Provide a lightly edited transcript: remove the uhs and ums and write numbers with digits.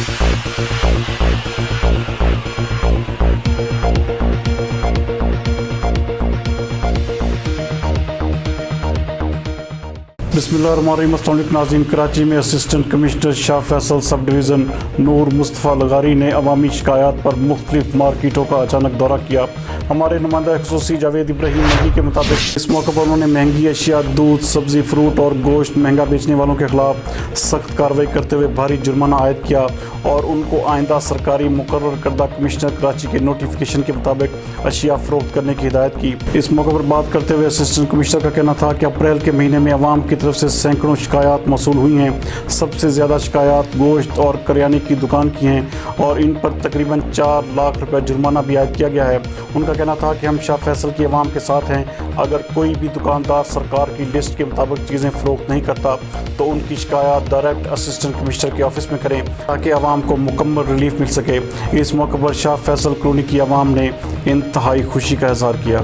बिस्मिल्लाहिर्रहमानिर्रहीम। अस्सलाम वालेकुम नाज़रीन। कराची में assistant commissioner Shah Faisal sub division नूर मुस्तफ़ा लगारी ने अवामी शिकायत पर मुख्तलिफ मार्केटों का अचानक दौरा किया। हमारे नुमाइंदा खसूसी जावेद इब्राहिम नगी के मुताबिक इस मौके पर उन्होंने महंगी अशिया, दूध, सब्ज़ी, फ्रूट और गोश्त महंगा बेचने वालों के खिलाफ सख्त कार्रवाई करते हुए भारी जुर्माना आयद किया और उनको आइंदा सरकारी मुकर्रर करदा कमिश्नर कराची के नोटिफिकेशन के मुताबिक अशिया फ़रोख्त करने की हिदायत की। इस मौके पर बात करते हुए असिस्टेंट कमिश्नर का कहना था कि अप्रैल के महीने में अवाम की तरफ से सैकड़ों शिकायत मौसूल हुई हैं। सबसे ज़्यादा शिकायत गोश्त और करियाने की दुकान की हैं और इन पर तकरीबन 4 लाख रुपए जुर्माना भी आयद किया गया है। उनका कहना था कि हम शाह फैसल की अवाम के साथ हैं। अगर कोई भी दुकानदार सरकार की लिस्ट के मुताबिक चीज़ें फ़रोख्त नहीं करता तो उनकी शिकायत डायरेक्ट असिस्टेंट कमिश्नर के ऑफिस में करें ताकि अवाम को मुकम्मल रिलीफ मिल सके। इस मौके पर शाह फैसल कॉलोनी की अवाम ने इंतहाई खुशी का इज़हार किया।